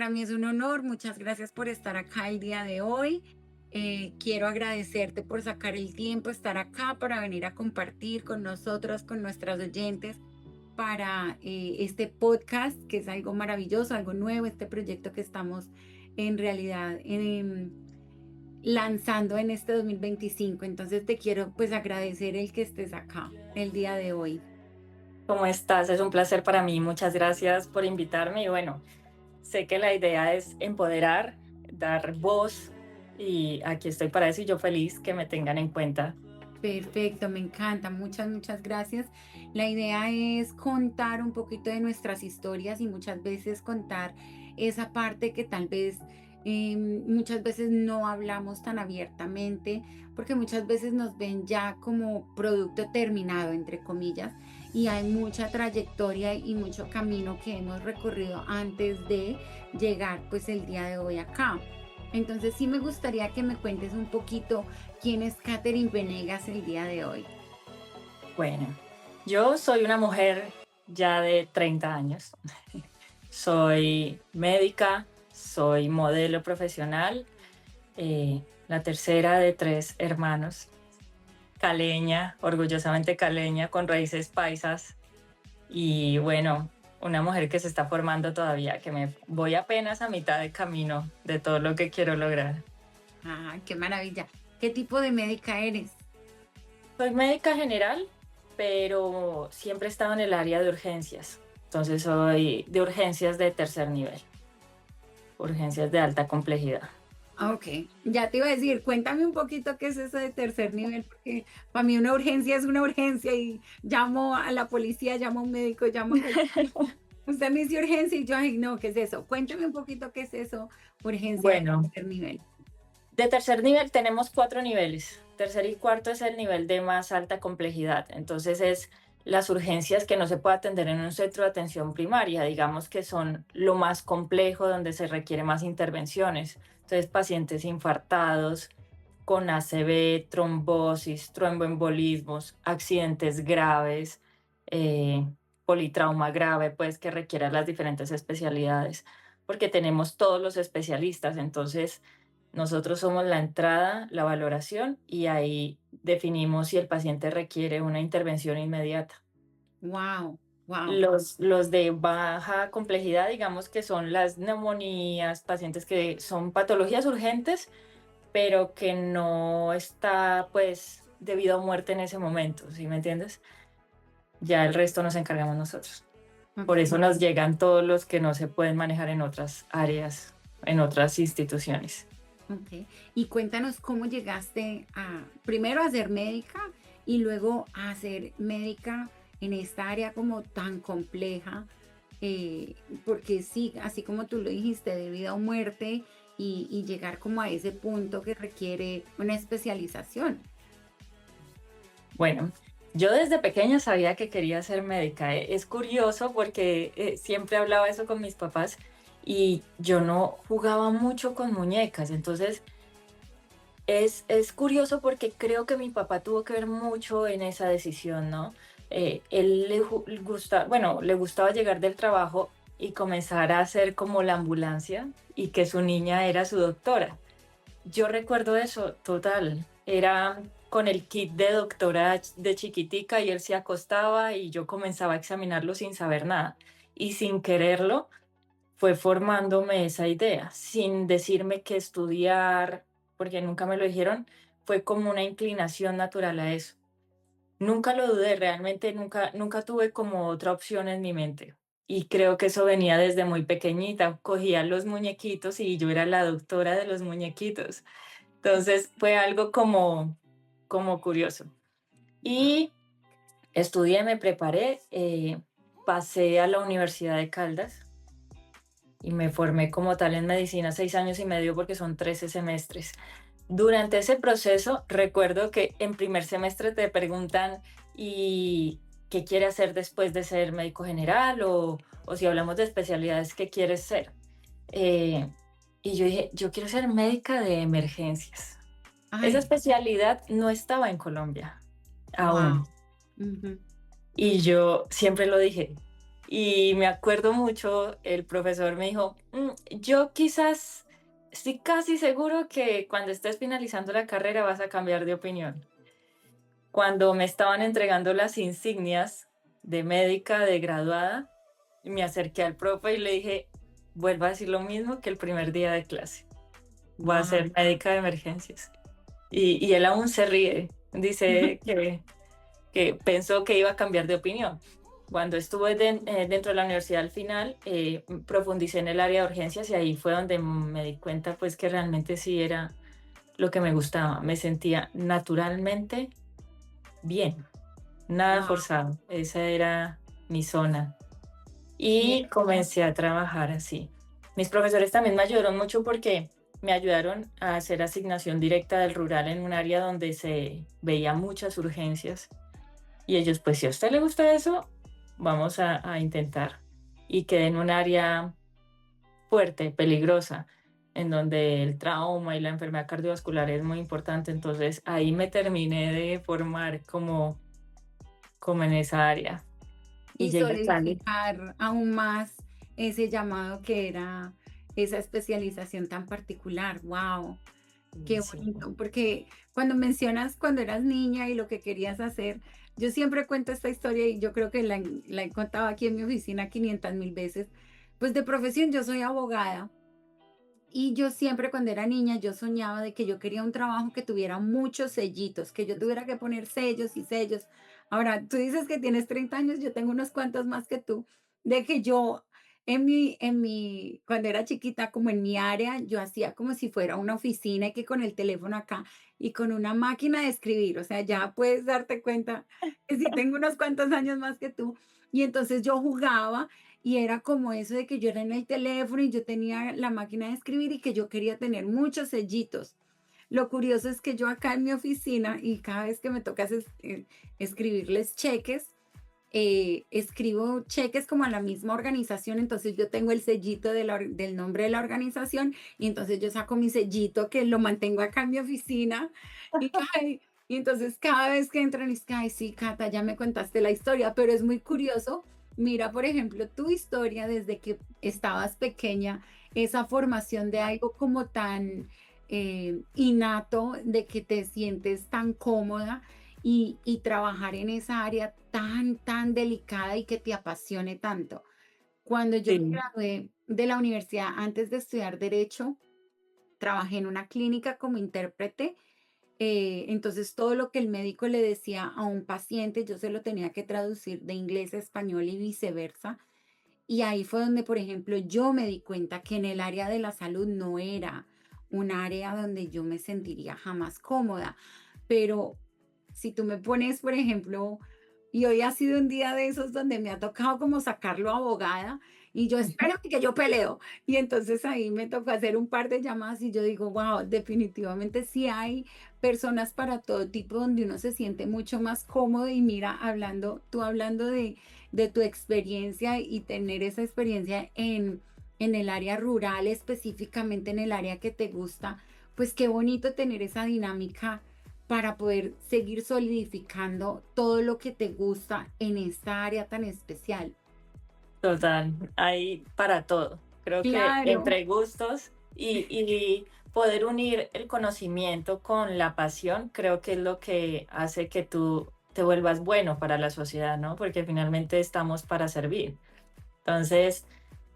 para mí es un honor. Muchas gracias por estar acá el día de hoy. Quiero agradecerte por sacar el tiempo, estar acá para venir a compartir con nosotros, con nuestras oyentes, para este podcast, que es algo maravilloso, algo nuevo, este proyecto que estamos en realidad lanzando en este 2025. Entonces te quiero pues agradecer el que estés acá el día de hoy. ¿Cómo estás? Es un placer para mí. Muchas gracias por invitarme. Y bueno, sé que la idea es empoderar, dar voz y aquí estoy para eso y yo feliz que me tengan en cuenta. Perfecto, me encanta. Muchas, muchas gracias. La idea es contar un poquito de nuestras historias y muchas veces contar esa parte que tal vez muchas veces no hablamos tan abiertamente, porque muchas veces nos ven ya como producto terminado, entre comillas, y hay mucha trayectoria y mucho camino que hemos recorrido antes de llegar pues el día de hoy acá. Entonces sí me gustaría que me cuentes un poquito quién es Katherine Venegas el día de hoy. Bueno, yo soy una mujer ya de 30 años. Soy médica, soy modelo profesional, la tercera de tres hermanos, caleña, orgullosamente caleña, con raíces paisas. Y bueno, una mujer que se está formando todavía, que me voy apenas a mitad de camino de todo lo que quiero lograr. Ah, qué maravilla. ¿Qué tipo de médica eres? Soy médica general, pero siempre he estado en el área de urgencias. Entonces soy de urgencias de tercer nivel, urgencias de alta complejidad. Ah, ok, ya te iba a decir, cuéntame un poquito qué es eso de tercer nivel, porque para mí una urgencia es una urgencia y llamo a la policía, llamo a un médico, llamo a cualquier... Usted me dice urgencia y yo, ay, no, ¿qué es eso? Cuéntame un poquito qué es eso, urgencia de Bueno, tercer nivel. de tercer nivel tenemos cuatro niveles. Tercer y cuarto es el nivel de más alta complejidad. Entonces es las urgencias que no se puede atender en un centro de atención primaria, digamos que son lo más complejo, donde se requiere más intervenciones. Entonces pacientes infartados, con ACV, trombosis, tromboembolismos, accidentes graves, eh, politrauma grave, pues que requiera las diferentes especialidades, porque tenemos todos los especialistas. Entonces nosotros somos la entrada, la valoración y ahí definimos si el paciente requiere una intervención inmediata. Wow, wow. Los de baja complejidad, digamos que son las neumonías, pacientes que son patologías urgentes, pero que no está pues debido a muerte en ese momento, ¿sí me entiendes? Ya el resto nos encargamos nosotros. Por Ok, eso nos llegan todos los que no se pueden manejar en otras áreas, en otras instituciones. ok. Y cuéntanos cómo llegaste a, primero a ser médica y luego a ser médica en esta área como tan compleja, porque sí, así como tú lo dijiste, de vida o muerte y llegar como a ese punto que requiere una especialización. Bueno, yo desde pequeña sabía que quería ser médica. Es curioso porque siempre hablaba eso con mis papás y yo no jugaba mucho con muñecas. Entonces es curioso porque creo que mi papá tuvo que ver mucho en esa decisión, ¿no? Él bueno, le gustaba llegar del trabajo y comenzar a hacer como la ambulancia y que su niña era su doctora. Yo recuerdo eso, total. Era con el kit de doctora de chiquitica y él se acostaba y yo comenzaba a examinarlo sin saber nada. Y sin quererlo, fue formándome esa idea, sin decirme qué estudiar, porque nunca me lo dijeron, fue como una inclinación natural a eso. Nunca lo dudé, realmente nunca tuve como otra opción en mi mente. Y creo que eso venía desde muy pequeñita. Cogía los muñequitos y yo era la doctora de los muñequitos. Entonces fue algo como curioso. Y estudié, me preparé, pasé a la Universidad de Caldas y me formé como tal en medicina 6 años y medio porque son 13 semestres. Durante ese proceso, recuerdo que en primer semestre te preguntan, ¿y qué quiere hacer después de ser médico general? O si hablamos de especialidades, ¿qué quieres ser? Eh, y yo dije, yo quiero ser médica de emergencias. Esa Ay, especialidad no estaba en Colombia aún. wow. Ujú. Y yo siempre lo dije, Y me acuerdo mucho, el profesor me dijo: yo quizás estoy casi seguro que cuando estés finalizando la carrera vas a cambiar de opinión". Cuando me estaban entregando las insignias de médica de graduada, me acerqué al profe y le dije: "Vuelvo a decir lo mismo que el primer día de clase, voy a Wow. ser médica de emergencias". Y él aún se ríe, dice que pensó que iba a cambiar de opinión. Cuando estuve dentro de la universidad al final, profundicé en el área de urgencias y ahí fue donde me di cuenta pues que realmente sí era lo que me gustaba. Me sentía naturalmente bien, nada Wow. forzado. Esa era mi zona. Y Y comencé a trabajar así. Mis profesores también me ayudaron mucho porque me ayudaron a hacer asignación directa del rural en un área donde se veía muchas urgencias. Y ellos, pues si a usted le gusta eso, vamos a intentar. Y quedé en un área fuerte, peligrosa, en donde el trauma y la enfermedad cardiovascular es muy importante. Entonces ahí me terminé de formar como en esa área. Y y llegué a Cali. solidificar aún más ese llamado que era esa especialización tan particular. Wow. Y Qué sí, bonito, porque cuando mencionas cuando eras niña y lo que querías hacer, yo siempre cuento esta historia y yo creo que la he contado aquí en mi oficina 500.000 veces. Pues de profesión yo soy abogada y yo siempre cuando era niña yo soñaba de que yo quería un trabajo que tuviera muchos sellitos, que yo tuviera que poner sellos y sellos. Ahora, tú dices que tienes 30 años, yo tengo unos cuantos más que tú, de que yo cuando era chiquita, como en mi área, yo hacía como si fuera una oficina y que con el teléfono acá y con una máquina de escribir, o sea, ya puedes darte cuenta que sí tengo unos cuantos años más que tú. Y entonces yo jugaba y era como eso de que yo era en el teléfono y yo tenía la máquina de escribir y que yo quería tener muchos sellitos. Lo curioso es que yo acá en mi oficina y cada vez que me toca escribirles cheques, escribo cheques como a la misma organización, entonces yo tengo el sellito del nombre de la organización y entonces yo saco mi sellito que lo mantengo acá en mi oficina y, ay, y entonces cada vez que entran es que, ay, sí, Cata, ya me contaste la historia, pero es muy curioso. Mira, por ejemplo, tu historia desde que estabas pequeña, esa formación de algo como tan innato, de que te sientes tan cómoda y trabajar en esa área tan, tan delicada y que te apasione tanto. Cuando yo me sí, gradué de la universidad, antes de estudiar derecho, trabajé en una clínica como intérprete. Entonces, todo lo que el médico le decía a un paciente, yo se lo tenía que traducir de inglés a español y viceversa. Y ahí fue donde, por ejemplo, yo me di cuenta que en el área de la salud no era un área donde yo me sentiría jamás cómoda. Pero si tú me pones, por ejemplo, y hoy ha sido un día de esos donde me ha tocado como sacarlo abogada y yo espero que yo peleo. Y entonces ahí me tocó hacer un par de llamadas y yo digo, wow, definitivamente sí hay personas para todo tipo donde uno se siente mucho más cómodo y mira, tú hablando de tu experiencia y tener esa experiencia en el área rural, específicamente en el área que te gusta, pues qué bonito tener esa dinámica para poder seguir solidificando todo lo que te gusta en esta área tan especial. total. Hay para todo. Creo que Claro, entre gustos y poder unir el conocimiento con la pasión, creo que es lo que hace que tú te vuelvas bueno para la sociedad, ¿no? Porque finalmente estamos para servir. Entonces,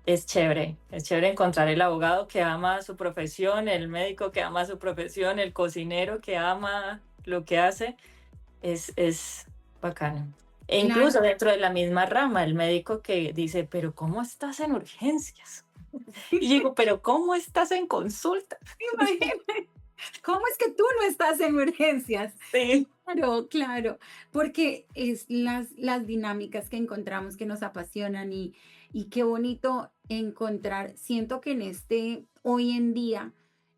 es chévere encontrar el abogado que ama su profesión, el médico que ama su profesión, el cocinero que ama lo que hace. Es bacano. E incluso claro. dentro de la misma rama, el médico que dice, pero ¿cómo estás en urgencias? Y yo digo, pero ¿cómo estás en consulta? Imagínate, ¿cómo es que tú no estás en emergencias? Sí, Claro, claro, porque es las dinámicas que encontramos que nos apasionan y qué bonito encontrar. Siento que en hoy en día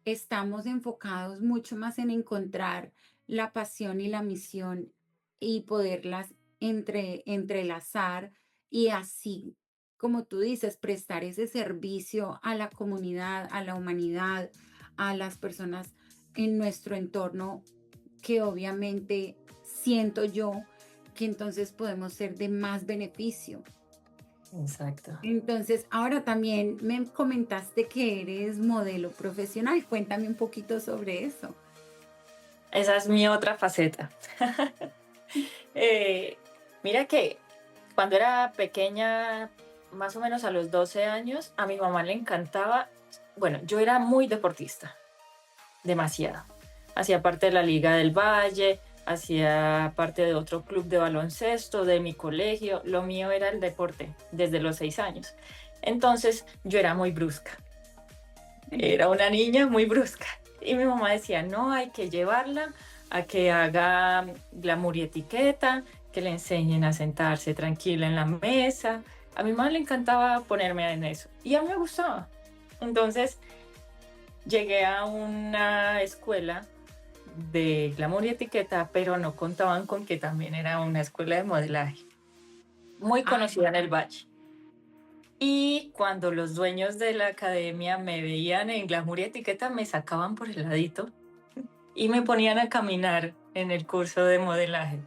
estamos enfocados mucho más en encontrar la pasión y la misión y poderlas entrelazar y así, como tú dices, prestar ese servicio a la comunidad, a la humanidad, a las personas en nuestro entorno que obviamente siento yo que entonces podemos ser de más beneficio. Exacto. Entonces, ahora también me comentaste que eres modelo profesional. Cuéntame un poquito sobre eso. Esa es mi otra faceta. Eh, Mira que cuando era pequeña, más o menos a los 12 años, a mi mamá le encantaba, bueno, yo era muy deportista, demasiado. Hacía parte de la Liga del Valle, hacía parte de otro club de baloncesto, de mi colegio. Lo mío era el deporte desde los 6 años. Entonces yo era muy brusca, era una niña muy brusca. Y mi mamá decía, no, hay que llevarla a que haga glamour y etiqueta, que le enseñen a sentarse tranquila en la mesa. A mi mamá le encantaba ponerme en eso y a mí me gustaba. Entonces llegué a una escuela de glamour y etiqueta, pero no contaban con que también era una escuela de modelaje, muy conocida en el Valle. Y cuando los dueños de la academia me veían en glamour y etiqueta, me sacaban por el ladito y me ponían a caminar en el curso de modelaje.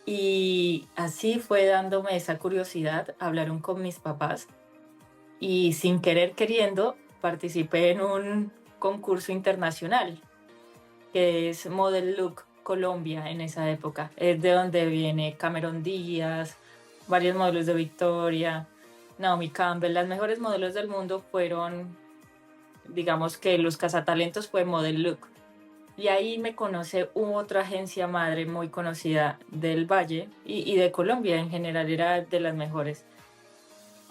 Y así fue dándome esa curiosidad, hablaron con mis papás y sin querer queriendo participé en un concurso internacional que es Model Look Colombia en esa época. Es de donde viene Cameron Díaz, varios modelos de Victoria, Naomi Campbell. Las mejores modelos del mundo fueron, digamos que los cazatalentos fue Model Look. Y ahí me conoce otra agencia madre muy conocida del Valle y de Colombia en general, era de las mejores.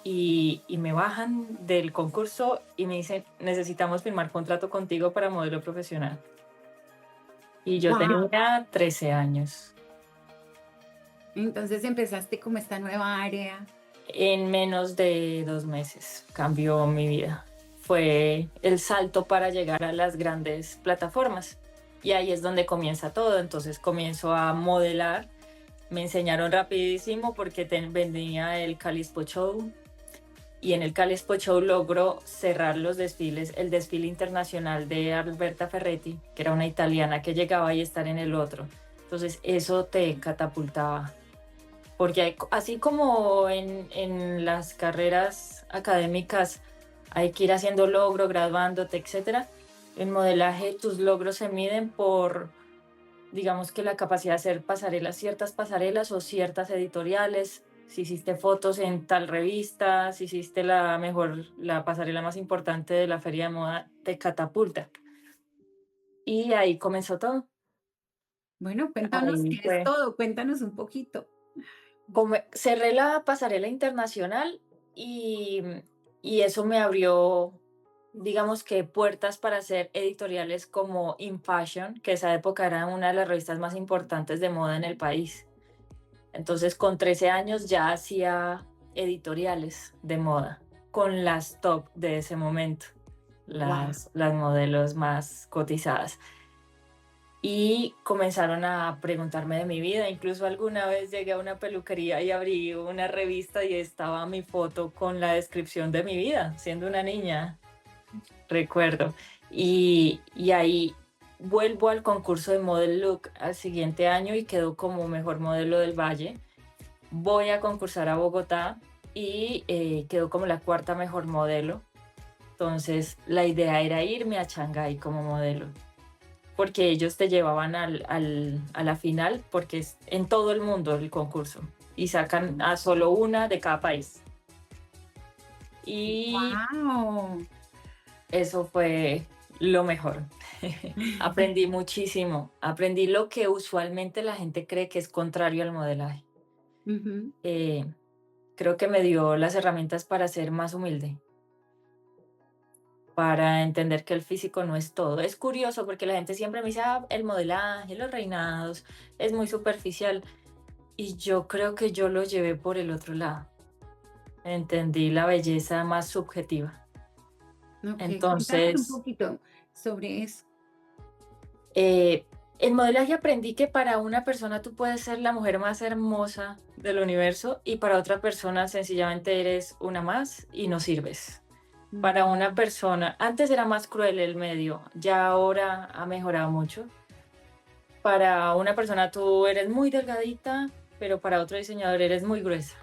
Y me bajan del concurso y me dicen, necesitamos firmar contrato contigo para modelo profesional. Y yo Wow. tenía 13 años. Entonces empezaste como esta nueva área. En menos de 2 meses cambió mi vida. Fue el salto para llegar a las grandes plataformas. Y ahí es donde comienza todo. Entonces comienzo a modelar. Me enseñaron rapidísimo porque vendía el Calispo Show. Y en el Calispo Show logro cerrar los desfiles, el desfile internacional de Alberta Ferretti, que era una italiana que llegaba y estar en el otro. Entonces eso te catapultaba porque así como en las carreras académicas hay que ir haciendo logro, graduándote, etcétera, en modelaje tus logros se miden por, digamos que la capacidad de hacer pasarelas, ciertas pasarelas o ciertas editoriales, si hiciste fotos en tal revista, si hiciste la pasarela más importante de la feria de moda, te catapulta. Y ahí comenzó todo. Bueno, cuéntanos Ahí qué es fue. todo, cuéntanos un poquito. Cerré la pasarela internacional y eso me abrió, digamos que puertas para hacer editoriales como In Fashion, que esa época era una de las revistas más importantes de moda en el país. Entonces, con 13 años ya hacía editoriales de moda con las top de ese momento, Wow. las modelos más cotizadas y comenzaron a preguntarme de mi vida. Incluso alguna vez llegué a una peluquería y abrí una revista y estaba mi foto con la descripción de mi vida, siendo una niña, recuerdo. Y ahí vuelvo al concurso de Model Look al siguiente año y quedo como mejor modelo del Valle. Voy a concursar a Bogotá y quedo como la cuarta mejor modelo. Entonces la idea era irme a Shanghái como modelo porque ellos te llevaban a la final, porque es en todo el mundo el concurso, y sacan a solo una de cada país. Y Wow. eso fue lo mejor. Aprendí muchísimo, aprendí lo que usualmente la gente cree que es contrario al modelaje. Eh, Creo que me dio las herramientas para ser más humilde, para entender que el físico no es todo. Es curioso porque la gente siempre me dice, ah, el modelaje, los reinados, es muy superficial. Y yo creo que yo lo llevé por el otro lado. Entendí la belleza más subjetiva. Ok, cuéntanos un Entonces, poquito sobre eso. eh, en modelaje aprendí que para una persona tú puedes ser la mujer más hermosa del universo y para otra persona sencillamente eres una más y no sirves. Para una Mm, persona, antes era más cruel el medio, ya ahora ha mejorado mucho. Para una persona tú eres muy delgadita, pero para otro diseñador eres muy gruesa.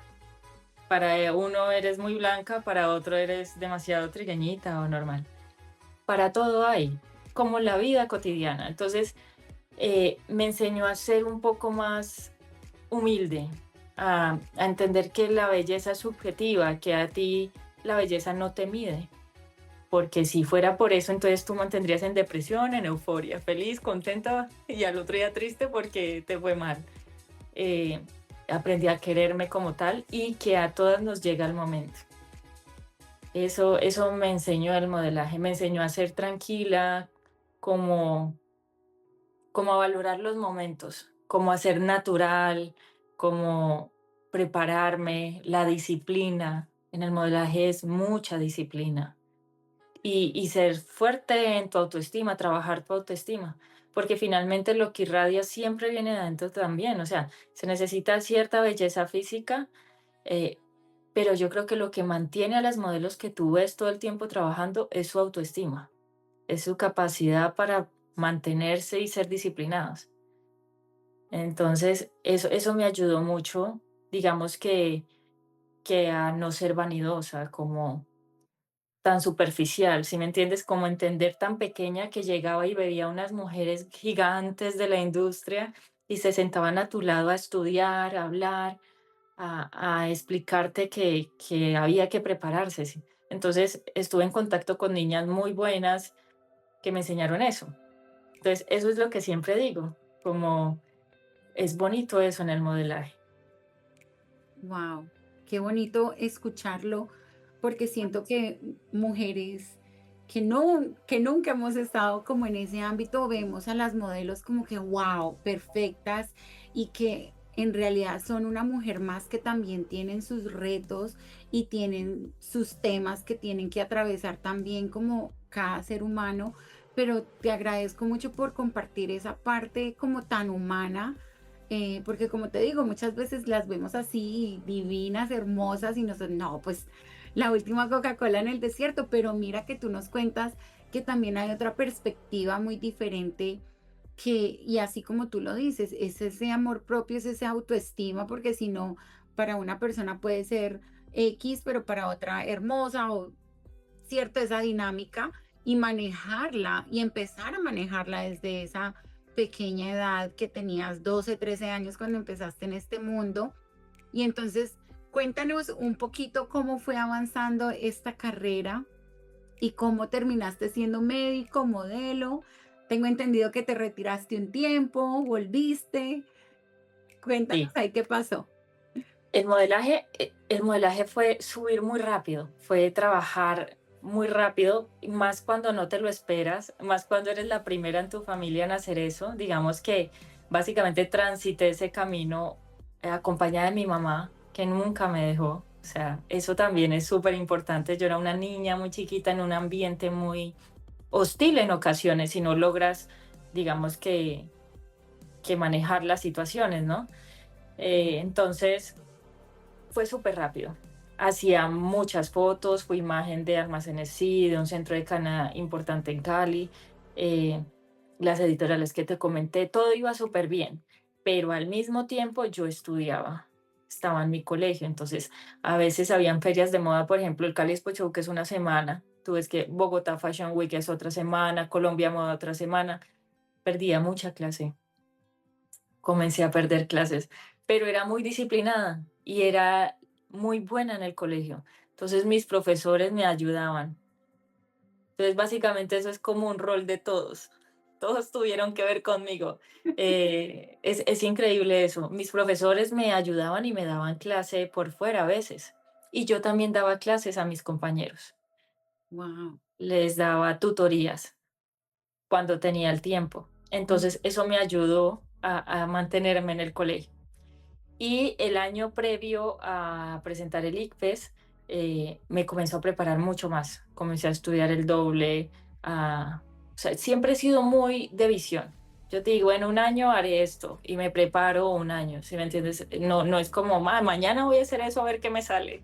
Para uno eres muy blanca, para otro eres demasiado trigueñita o normal. Para todo hay, como la vida cotidiana. Entonces, me enseñó a ser un poco más humilde, a entender que la belleza es subjetiva, que a ti la belleza no te mide. Porque si fuera por eso, entonces tú mantendrías en depresión, en euforia, feliz, contenta y al otro día triste porque te fue mal. Eh, Aprendí a quererme como tal y que a todas nos llega el momento. Eso me enseñó el modelaje, me enseñó a ser tranquila, como, como a valorar los momentos, como a ser natural, como prepararme, la disciplina. En el modelaje es mucha disciplina y ser fuerte en tu autoestima, trabajar tu autoestima, porque finalmente lo que irradia siempre viene de adentro también, o sea, se necesita cierta belleza física, eh, pero yo creo que lo que mantiene a las modelos que tú ves todo el tiempo trabajando es su autoestima, es su capacidad para mantenerse y ser disciplinadas. Entonces, eso me ayudó mucho, digamos que a no ser vanidosa, como tan superficial, ¿sí me entiendes? Como entender tan pequeña que llegaba y veía unas mujeres gigantes de la industria y se sentaban a tu lado a estudiar, a hablar, a explicarte que había que prepararse, ¿sí? Entonces estuve en contacto con niñas muy buenas que me enseñaron eso. Entonces eso es lo que siempre digo, como es bonito eso en el modelaje. Wow, qué bonito escucharlo, porque siento que mujeres que nunca hemos estado como en ese ámbito, vemos a las modelos como que, wow, perfectas y que en realidad son una mujer más que también tienen sus retos y tienen sus temas que tienen que atravesar también como cada ser humano, pero te agradezco mucho por compartir esa parte como tan humana porque como te digo, muchas veces las vemos así, divinas, hermosas, y nosotros, no, pues la última Coca-Cola en el desierto, pero mira que tú nos cuentas que también hay otra perspectiva muy diferente que, y así como tú lo dices, es ese amor propio, es esa autoestima, porque si no, para una persona puede ser X, pero para otra hermosa o cierto, esa dinámica y manejarla y empezar a manejarla desde esa pequeña edad que tenías 12 13 años cuando empezaste en este mundo. Y entonces, cuéntanos un poquito cómo fue avanzando esta carrera y cómo terminaste siendo médico, modelo. Tengo entendido que te retiraste un tiempo, volviste. Cuéntanos Sí. ahí qué pasó. El modelaje fue subir muy rápido, fue trabajar muy rápido, y más cuando no te lo esperas, más cuando eres la primera en tu familia en hacer eso. Digamos que básicamente transité ese camino acompañada de mi mamá, que nunca me dejó. O sea, eso también es súper importante. Yo era una niña muy chiquita en un ambiente muy hostil en ocasiones y no logras, digamos que manejar las situaciones, ¿no? Entonces fue súper rápido. Hacía muchas fotos, fui imagen de Almacenes Sí, de un centro de cana importante en Cali, eh, las editoriales que te comenté, todo iba súper bien, pero al mismo tiempo yo estudiaba, estaba en mi colegio, entonces a veces habían ferias de moda, por ejemplo, el Cali Expo Show, que es una semana, tú ves que Bogotá Fashion Week es otra semana, Colombia Moda otra semana, perdía mucha clase, comencé a perder clases, pero era muy disciplinada y era muy buena en el colegio. Entonces mis profesores me ayudaban. Entonces básicamente eso es como un rol de todos. Todos tuvieron que ver conmigo. Es increíble eso. Mis profesores me ayudaban y me daban clase por fuera a veces. Y yo también daba clases a mis compañeros. Wow. Les daba tutorías cuando tenía el tiempo. Entonces eso me ayudó a mantenerme en el colegio. Y el año previo a presentar el ICFES, me comenzó a preparar mucho más. Comencé a estudiar el doble. O sea, siempre he sido muy de visión. Yo te digo, en un año haré esto y me preparo un año, ¿sí me entiendes? No, no es como, mañana voy a hacer eso a ver qué me sale".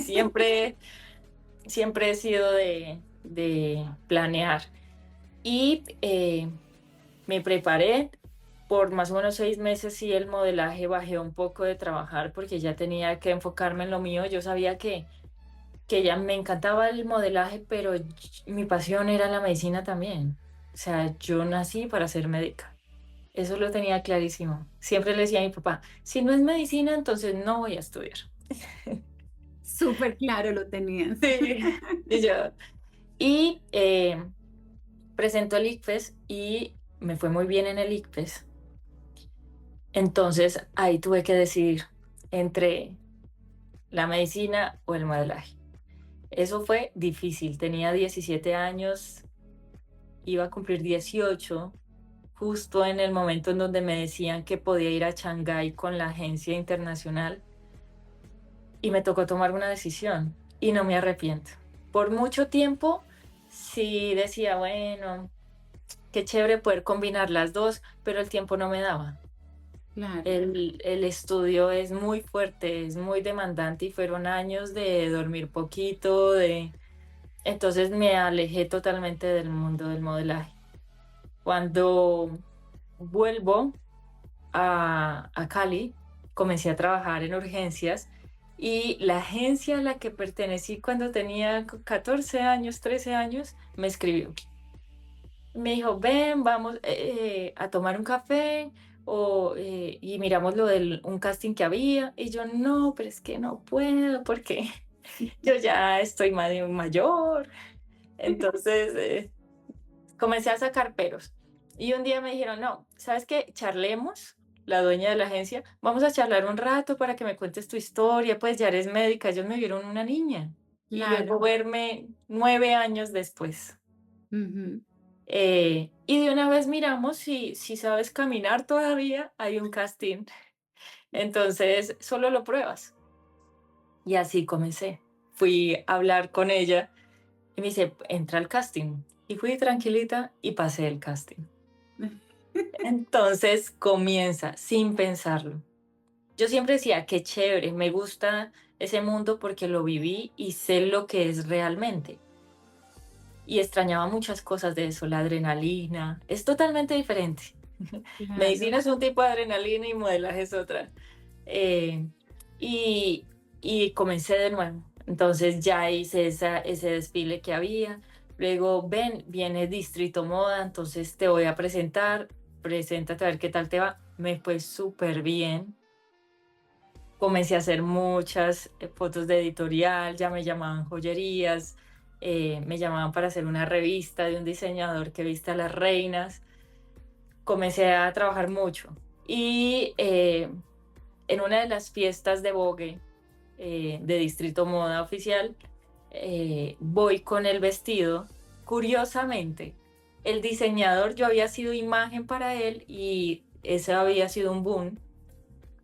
Siempre, siempre he sido de planear. Y me preparé, por más o menos 6 meses sí el modelaje bajé un poco de trabajar porque ya tenía que enfocarme en lo mío. Yo sabía que ya me encantaba el modelaje, pero mi pasión era la medicina también. O sea, yo nací para ser médica. Eso lo tenía clarísimo. Siempre le decía a mi papá, si no es medicina, entonces no voy a estudiar. Súper claro lo tenías. Sí. Y yo, y presentó el ICFES y me fue muy bien en el ICFES. Entonces ahí tuve que decidir entre la medicina o el modelaje. Eso fue difícil. Tenía 17 años, iba a cumplir 18, justo en el momento en donde me decían que podía ir a Shanghái con la agencia internacional y me tocó tomar una decisión y no me arrepiento. Por mucho tiempo sí decía, bueno, qué chévere poder combinar las dos, pero el tiempo no me daba. Claro. El estudio es muy fuerte, es muy demandante y fueron años de dormir poquito, entonces me alejé totalmente del mundo del modelaje. Cuando vuelvo a Cali, comencé a trabajar en urgencias y la agencia a la que pertenecí cuando tenía 14 años, 13 años, me escribió. Me dijo, ven, vamos a tomar un café y miramos lo de un casting que había. Y yo, no, pero es que no puedo porque yo ya estoy mayor. Entonces comencé a sacar peros. Y un día me dijeron, no, ¿sabes qué? Charlemos, la dueña de la agencia, vamos a charlar un rato para que me cuentes tu historia, pues ya eres médica, ellos me vieron una niña. Y luego Claro. verme 9 años después. Ujú. Y de una vez miramos si sabes caminar todavía, hay un casting. Entonces, solo lo pruebas. Y así comencé. Fui a hablar con ella y me dice, entra al casting. Y fui tranquilita y pasé el casting. Entonces comienza sin pensarlo. Yo siempre decía, qué chévere, me gusta ese mundo porque lo viví y sé lo que es realmente. Y extrañaba muchas cosas de eso, la adrenalina. Es totalmente diferente. Claro. Medicina es un tipo de adrenalina y modelaje es otra. Eh, y, y comencé de nuevo. Entonces ya hice ese desfile que había. Luego, ven, viene Distrito Moda, entonces te voy a presentar, preséntate a ver qué tal te va. Me fue súper bien. Comencé a hacer muchas fotos de editorial, ya me llamaban joyerías, me llamaban para hacer una revista de un diseñador que viste a las reinas. Comencé a trabajar mucho. Y en una de las fiestas de Vogue de Distrito Moda Oficial, voy con el vestido. Curiosamente, el diseñador, yo había sido imagen para él y ese había sido un boom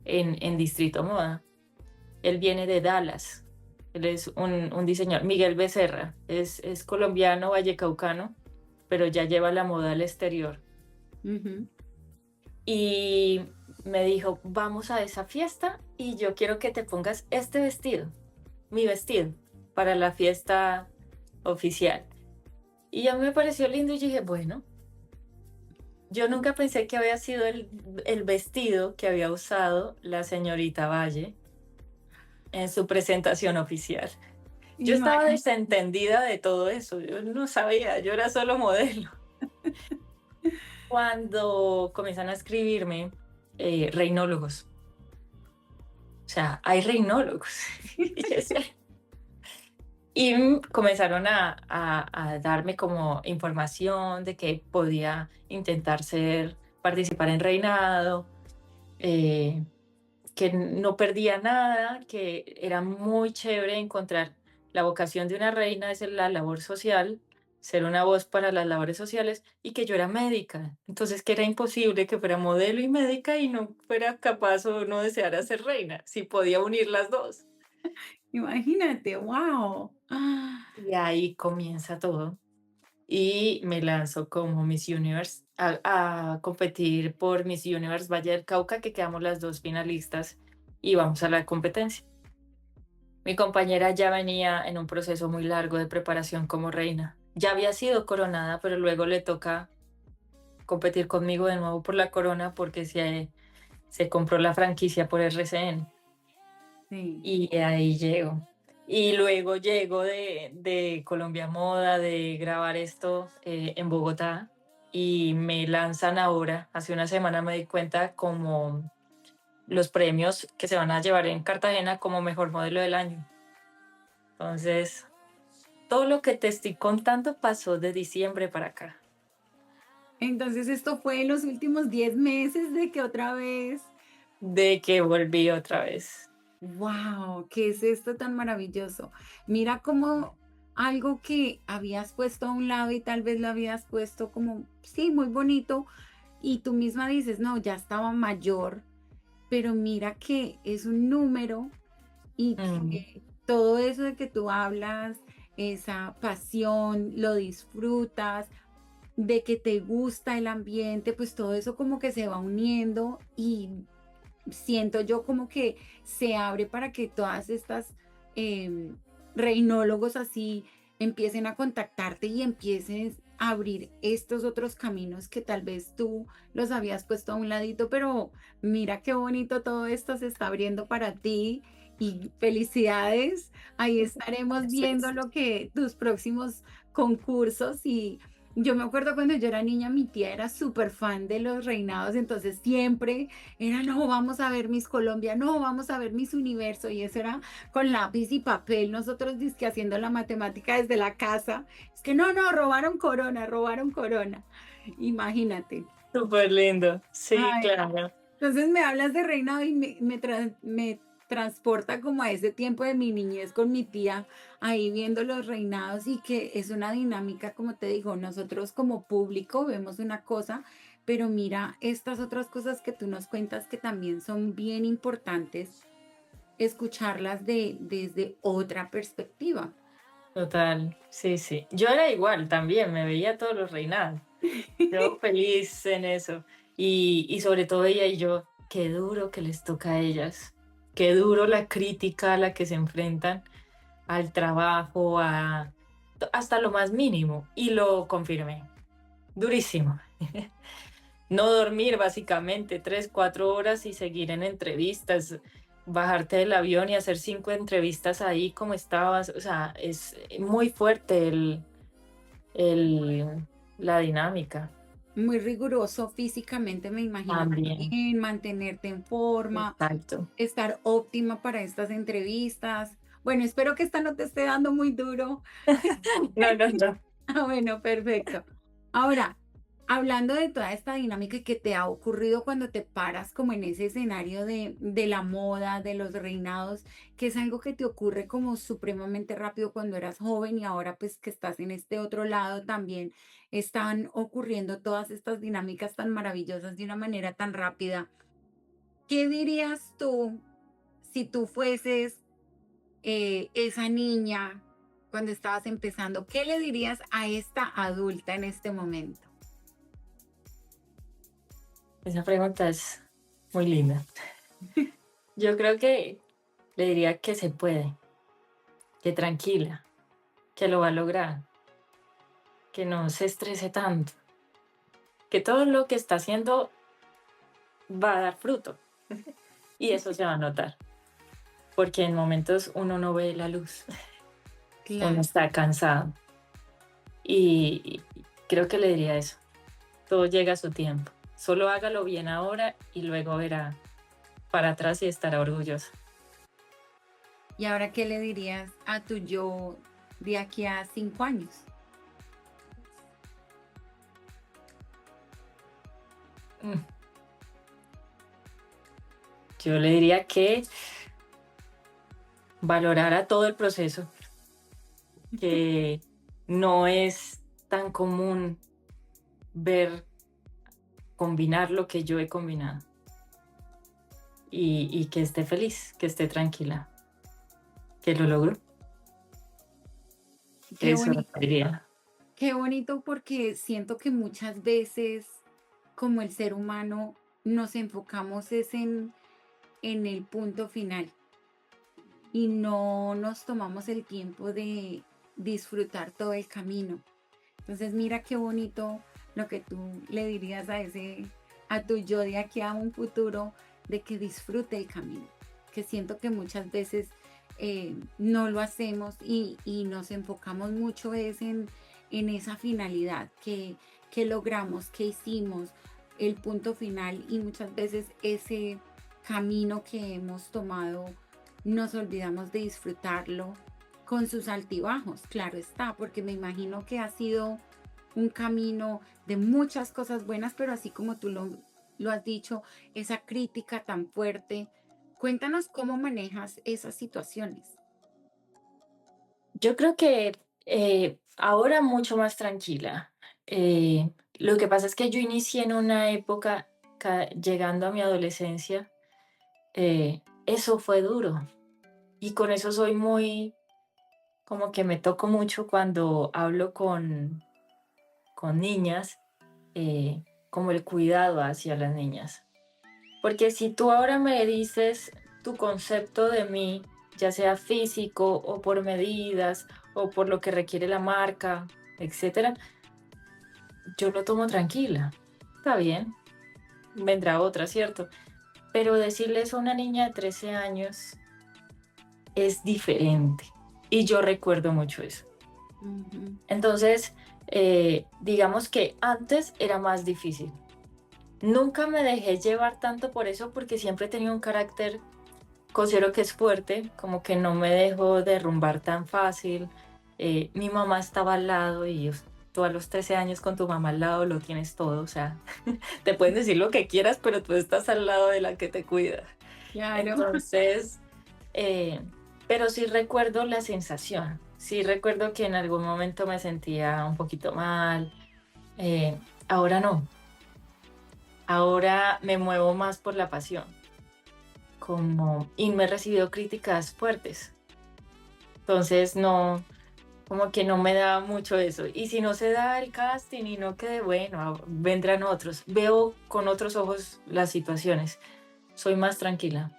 en Distrito Moda. Él viene de Dallas. Él es un diseñador, Miguel Becerra, es colombiano, vallecaucano, pero ya lleva la moda al exterior. Ujú. Y me dijo, vamos a esa fiesta y yo quiero que te pongas este vestido, mi vestido, para la fiesta oficial. Y a mí me pareció lindo y dije, bueno, yo nunca pensé que había sido el vestido que había usado la señorita Valle en su presentación oficial. Yo estaba Imagínate. desentendida de todo eso, yo no sabía, yo era solo modelo. Cuando comienzan a escribirme reinólogos, o sea, hay reinólogos. Y yo decía, y comenzaron a darme como información de que podía intentar participar en reinado, eh, que no perdía nada, que era muy chévere encontrar la vocación de una reina, es la labor social, ser una voz para las labores sociales, y que yo era médica. Entonces, que era imposible que fuera modelo y médica y no fuera capaz o no deseara ser reina, si podía unir las dos. Imagínate, wow. Y ahí comienza todo. Y me lanzo como Miss Universe a competir por Miss Universe Valle del Cauca, que quedamos las dos finalistas y vamos a la competencia. Mi compañera ya venía en un proceso muy largo de preparación como reina. Ya había sido coronada, pero luego le toca competir conmigo de nuevo por la corona porque se compró la franquicia por RCN Sí. y ahí llego. Y luego llego de Colombia Moda, de grabar esto en Bogotá y me lanzan ahora, hace una semana me di cuenta como los premios que se van a llevar en Cartagena como mejor modelo del año. Entonces, todo lo que te estoy contando pasó de diciembre para acá, Entonces, esto fue en los últimos 10 meses de que otra vez. de que volví otra vez. Wow, ¿qué es esto tan maravilloso? Mira cómo algo que habías puesto a un lado y tal vez lo habías puesto como, sí, muy bonito, y tú misma dices, no, ya estaba mayor, pero mira que es un número y Mm, que todo eso de que tú hablas, esa pasión, lo disfrutas, de que te gusta el ambiente, pues todo eso como que se va uniendo y siento yo como que se abre para que todas estas reinólogos así empiecen a contactarte y empieces a abrir estos otros caminos que tal vez tú los habías puesto a un ladito, pero mira qué bonito todo esto se está abriendo para ti y felicidades. Ahí estaremos viendo sí. lo que tus próximos concursos y yo me acuerdo cuando yo era niña, mi tía era súper fan de los reinados, entonces siempre era, no, vamos a ver Miss Colombia, no, vamos a ver Miss Universo, y eso era con lápiz y papel, nosotros dizque haciendo la matemática desde la casa, es que no, no, robaron corona, imagínate. Súper lindo. Sí, Ay, claro. entonces me hablas de reinado y me transporta como a ese tiempo de mi niñez con mi tía, ahí viendo los reinados y que es una dinámica, como te digo, nosotros como público vemos una cosa, pero mira estas otras cosas que tú nos cuentas que también son bien importantes, escucharlas desde otra perspectiva. Total. Sí, sí. Yo era igual también, me veía todos los reinados. Yo feliz en eso. Y sobre todo ella y yo, qué duro que les toca a ellas. Qué duro la crítica a la que se enfrentan al trabajo, hasta lo más mínimo. Y lo confirmé. Durísimo. No dormir básicamente 3, 4 horas y seguir en entrevistas, bajarte del avión y hacer 5 entrevistas ahí como estabas. O sea, es muy fuerte el, la dinámica Muy riguroso físicamente, me imagino también. también, mantenerte en forma, Exacto. estar óptima para estas entrevistas. Bueno, espero que esta no te esté dando muy duro. No, no, no. Ah, bueno, perfecto. Ahora, hablando de toda esta dinámica que te ha ocurrido cuando te paras como en ese escenario de la moda, de los reinados, que es algo que te ocurre como supremamente rápido cuando eras joven y ahora pues que estás en este otro lado también están ocurriendo todas estas dinámicas tan maravillosas de una manera tan rápida. ¿Qué dirías tú si tú fueses esa niña cuando estabas empezando? ¿Qué le dirías a esta adulta en este momento? Esa pregunta es muy linda. Yo creo que le diría que se puede, que tranquila, que lo va a lograr, que no se estrese tanto, que todo lo que está haciendo va a dar fruto y eso se va a notar, porque en momentos uno no ve la luz, uno Claro. está cansado y creo que le diría eso, todo llega a su tiempo, solo hágalo bien ahora y luego verá para atrás y estará orgulloso. ¿Y ahora qué le dirías a tu yo de aquí a 5 años? Mm, Yo le diría que valorara todo el proceso, que no es tan común ver combinar lo que yo he combinado y que esté feliz, que esté tranquila, que lo logró. Qué Eso bonito, diría. qué bonito porque siento que muchas veces como el ser humano nos enfocamos es en el punto final y no nos tomamos el tiempo de disfrutar todo el camino. Entonces, mira qué bonito lo que tú le dirías a tu yo de aquí a un futuro, de que disfrute el camino, que siento que muchas veces no lo hacemos y nos enfocamos mucho es en esa finalidad que logramos, que hicimos, el punto final y muchas veces ese camino que hemos tomado nos olvidamos de disfrutarlo con sus altibajos, claro está, porque me imagino que ha sido un camino de muchas cosas buenas, pero así como tú lo has dicho, esa crítica tan fuerte. Cuéntanos cómo manejas esas situaciones. Yo creo que ahora mucho más tranquila. Lo que pasa es que yo inicié en una época, llegando a mi adolescencia, eso fue duro. Y con eso soy muy, como que me toco mucho cuando hablo con niñas, como el cuidado hacia las niñas. Porque si tú ahora me dices tu concepto de mí, ya sea físico o por medidas o por lo que requiere la marca, etcétera, yo lo tomo tranquila. Está bien, vendrá otra, ¿cierto? Pero decirle eso a una niña de 13 años es diferente. Y yo recuerdo mucho eso. Ujú. Entonces, digamos que antes era más difícil. Nunca me dejé llevar tanto por eso porque siempre he tenido un carácter, considero que es fuerte, como que no me dejo derrumbar tan fácil. Mi mamá estaba al lado y tú a los 13 años con tu mamá al lado lo tienes todo, o sea, te pueden decir lo que quieras, pero tú estás al lado de la que te cuida. Claro. Entonces, eh, pero sí recuerdo la sensación, sí recuerdo que en algún momento me sentía un poquito mal, eh, ahora no, ahora me muevo más por la pasión, como, y me he recibido críticas fuertes, entonces no, como que no me da mucho eso, y si no se da el casting y no quede bueno, vendrán otros, veo con otros ojos las situaciones, soy más tranquila.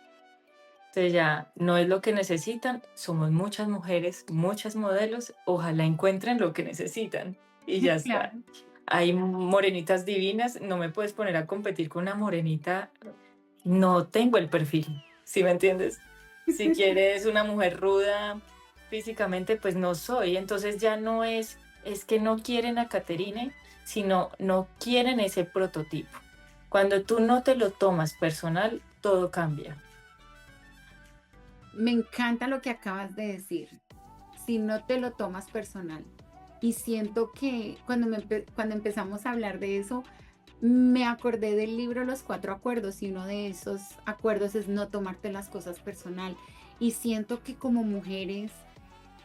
Entonces ya no es lo que necesitan, somos muchas mujeres, muchas modelos, ojalá encuentren lo que necesitan y ya está. Claro. Hay morenitas divinas, no me puedes poner a competir con una morenita, no tengo el perfil, ¿sí me entiendes? Si quieres una mujer ruda físicamente, pues no soy, entonces ya no es que no quieren a Caterine, sino no quieren ese prototipo. Cuando tú no te lo tomas personal, todo cambia. Me encanta lo que acabas de decir. Si no te lo tomas personal. Y siento que cuando empezamos a hablar de eso, me acordé del libro Los Cuatro Acuerdos y uno de esos acuerdos es no tomarte las cosas personal. Y siento que como mujeres,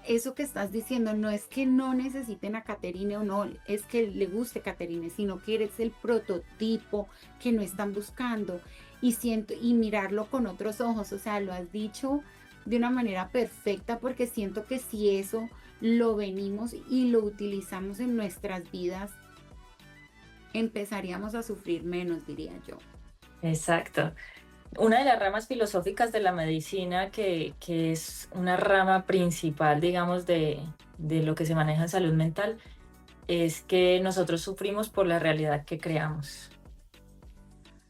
eso que estás diciendo no es que no necesiten a Caterine o no, es que le guste Caterine, sino que eres el prototipo que no están buscando. Y siento, y mirarlo con otros ojos, o sea, lo has dicho de una manera perfecta porque siento que si eso lo venimos y lo utilizamos en nuestras vidas, empezaríamos a sufrir menos, diría yo. Exacto. Una de las ramas filosóficas de la medicina, que es una rama principal, digamos, de lo que se maneja en salud mental, es que nosotros sufrimos por la realidad que creamos.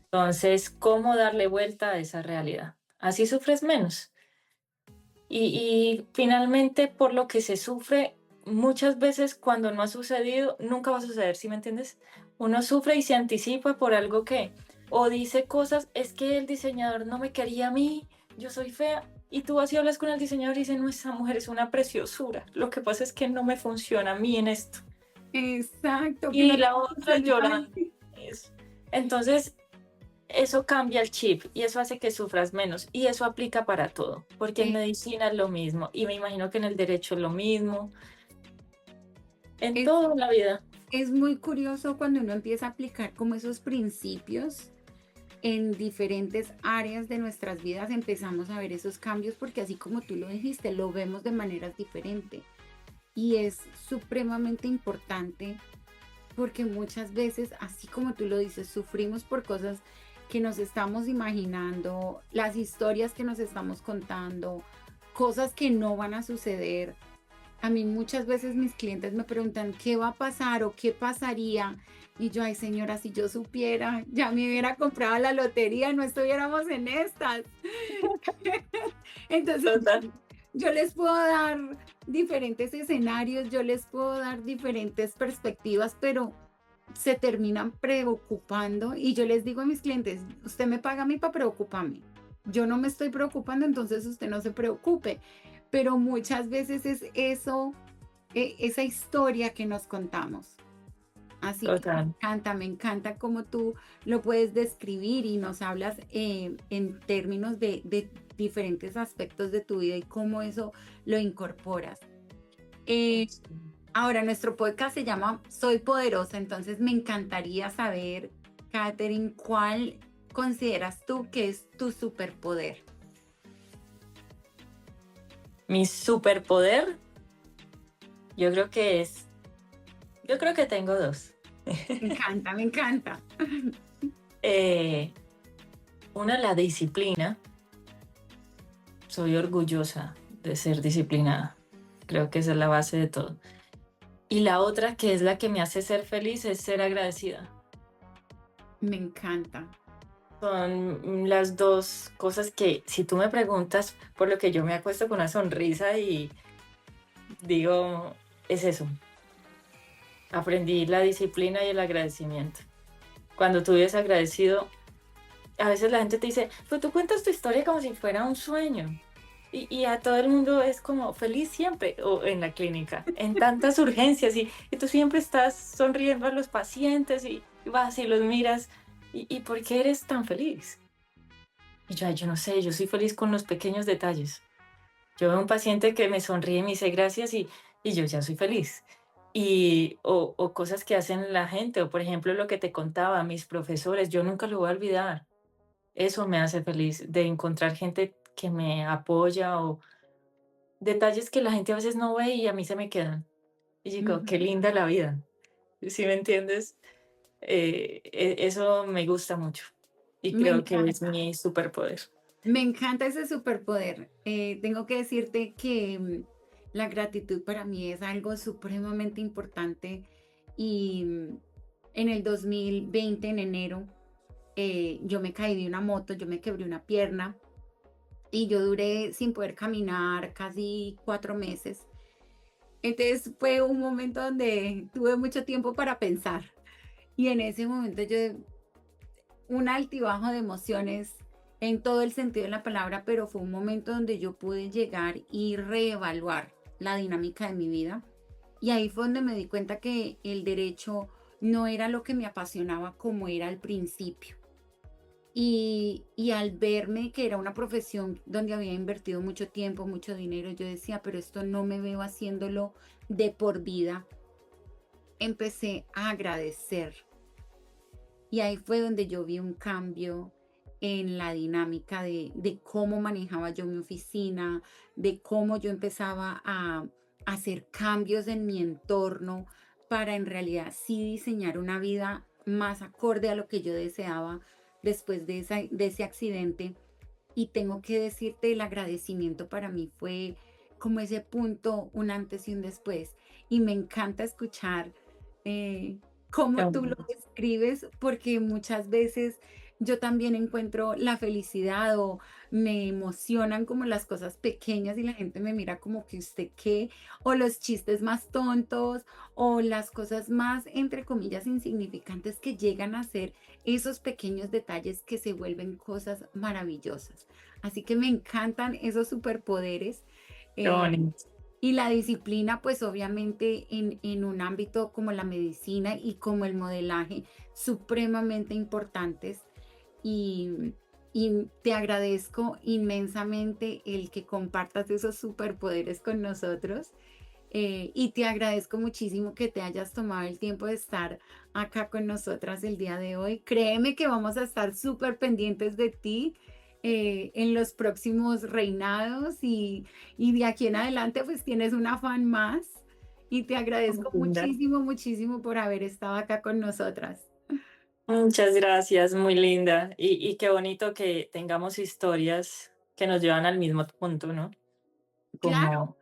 Entonces, ¿cómo darle vuelta a esa realidad? Así sufres menos. Y finalmente, por lo que se sufre, muchas veces cuando no ha sucedido, nunca va a suceder, ¿sí me entiendes? Uno sufre y se anticipa por algo que, o dice cosas, es que el diseñador no me quería a mí, yo soy fea, y tú así hablas con el diseñador y dice, no, esa mujer es una preciosura, lo que pasa es que no me funciona a mí en esto. Exacto, que Y no la tiene otra llorando. absolutamente. Eso. Entonces, eso cambia el chip y eso hace que sufras menos y eso aplica para todo, porque en eh, medicina es lo mismo y me imagino que en el derecho es lo mismo, en Es, toda la vida. es muy curioso cuando uno empieza a aplicar como esos principios en diferentes áreas de nuestras vidas, empezamos a ver esos cambios porque así como tú lo dijiste, lo vemos de maneras diferentes. Y es supremamente importante porque muchas veces, así como tú lo dices, sufrimos por cosas que nos estamos imaginando, las historias que nos estamos contando, cosas que no van a suceder. A mí muchas veces mis clientes me preguntan qué va a pasar o qué pasaría. Y yo, ay señora, si yo supiera, ya me hubiera comprado la lotería, no estuviéramos en estas. Entonces, Total, yo les puedo dar diferentes escenarios, yo les puedo dar diferentes perspectivas, pero se terminan preocupando y yo les digo a mis clientes, usted me paga a mí para preocuparme. Yo no me estoy preocupando, entonces usted no se preocupe. Pero muchas veces es eso, esa historia que nos contamos. Así que total. me encanta cómo tú lo puedes describir y nos hablas en términos de diferentes aspectos de tu vida y cómo eso lo incorporas. Eh, Ahora, nuestro podcast se llama Soy Poderosa, entonces me encantaría saber, Katherine, ¿cuál consideras tú que es tu superpoder? Mi superpoder, yo creo que es, yo creo que tengo dos. Me encanta, me encanta. Eh, Una, la disciplina. Soy orgullosa de ser disciplinada. Creo que esa es la base de todo. Y la otra, que es la que me hace ser feliz, es ser agradecida. Me encanta. Son las dos cosas que, si tú me preguntas, por lo que yo me acuesto con una sonrisa y digo, es eso. Aprendí la disciplina y el agradecimiento. Cuando tú eres agradecido, a veces la gente te dice, pues tú cuentas tu historia como si fuera un sueño. Y a todo el mundo es como feliz siempre, o en la clínica, en tantas urgencias, y tú siempre estás sonriendo a los pacientes y vas y los miras, y ¿por qué eres tan feliz? Y yo, "Ay, yo no sé, yo soy feliz con los pequeños detalles. Yo veo un paciente que me sonríe y me dice gracias y yo ya soy feliz. O cosas que hacen la gente, o por ejemplo lo que te contaba, mis profesores, yo nunca lo voy a olvidar. Eso me hace feliz, de encontrar gente que me apoya o detalles que la gente a veces no ve y a mí se me quedan. Y digo, qué Ujú. linda la vida. ¿Sí me entiendes? Eso me gusta mucho y Me creo que es encanta. mi superpoder. Me encanta ese superpoder. Tengo que decirte que la gratitud para mí es algo supremamente importante y en el 2020, en enero, yo me caí de una moto, yo me quebré una pierna y yo duré sin poder caminar casi 4 meses. Entonces fue un momento donde tuve mucho tiempo para pensar y en ese momento yo un altibajo de emociones en todo el sentido de la palabra, pero fue un momento donde yo pude llegar y reevaluar la dinámica de mi vida. Y ahí fue donde me di cuenta que el derecho no era lo que me apasionaba como era al principio. Y al verme que era una profesión donde había invertido mucho tiempo, mucho dinero, yo decía, pero esto no me veo haciéndolo de por vida. Empecé a agradecer y ahí fue donde yo vi un cambio en la dinámica de cómo manejaba yo mi oficina, de cómo yo empezaba a hacer cambios en mi entorno para en realidad sí diseñar una vida más acorde a lo que yo deseaba después de ese accidente. Y tengo que decirte, el agradecimiento para mí fue como ese punto, un antes y un después. Y me encanta escuchar eh, cómo tú lo describes, porque muchas veces yo también encuentro la felicidad o me emocionan como las cosas pequeñas y la gente me mira como que usted qué, o los chistes más tontos, o las cosas más, entre comillas, insignificantes que llegan a ser esos pequeños detalles que se vuelven cosas maravillosas. Así que me encantan esos superpoderes. Qué eh, bonito. y la disciplina, pues obviamente en un ámbito como la medicina y como el modelaje, supremamente importantes. Y, y te agradezco inmensamente el que compartas esos superpoderes con nosotros. Y te agradezco muchísimo que te hayas tomado el tiempo de estar acá con nosotras el día de hoy. Créeme que vamos a estar súper pendientes de ti en los próximos reinados y de aquí en adelante pues tienes una fan más y te agradezco Linda. muchísimo, muchísimo por haber estado acá con nosotras. Muchas gracias, muy linda. Y qué bonito que tengamos historias que nos llevan al mismo punto, ¿no? Claro,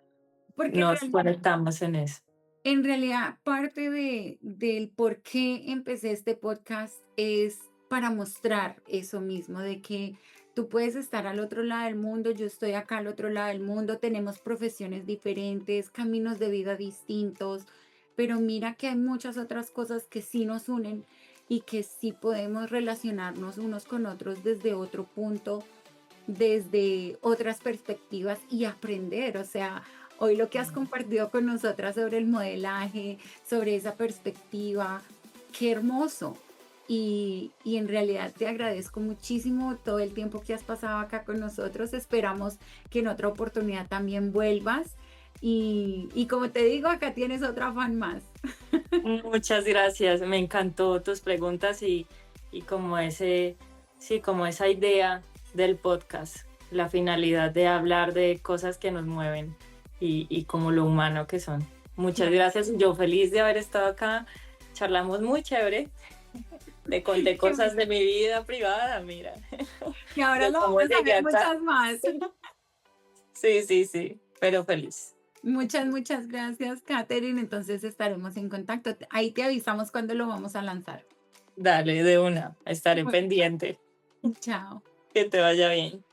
Como Porque nos conectamos en eso. en realidad parte del por qué empecé este podcast es para mostrar eso mismo, de que tú puedes estar al otro lado del mundo, yo estoy acá al otro lado del mundo, tenemos profesiones diferentes, caminos de vida distintos, pero mira que hay muchas otras cosas que sí nos unen y que sí podemos relacionarnos unos con otros desde otro punto, desde otras perspectivas y aprender. O sea, hoy lo que has compartido con nosotras sobre el modelaje, sobre esa perspectiva, qué hermoso. Y en realidad te agradezco muchísimo todo el tiempo que has pasado acá con nosotros. Esperamos que en otra oportunidad también vuelvas. Y como te digo, acá tienes otra fan más. Muchas gracias, me encantó tus preguntas y como sí, como esa idea del podcast, la finalidad de hablar de cosas que nos mueven y como lo humano que son. Muchas Claro, gracias, yo feliz de haber estado acá, charlamos muy chévere, te conté qué cosas bueno. de mi vida privada, mira, Y ahora de lo cómo vamos a llegué ver acá. muchas más. Sí, sí, sí, pero feliz. Muchas gracias, Katherine. Entonces estaremos en contacto. Ahí te avisamos cuando lo vamos a lanzar. Dale, de una, estaré Bueno, pendiente, chao. que te vaya bien.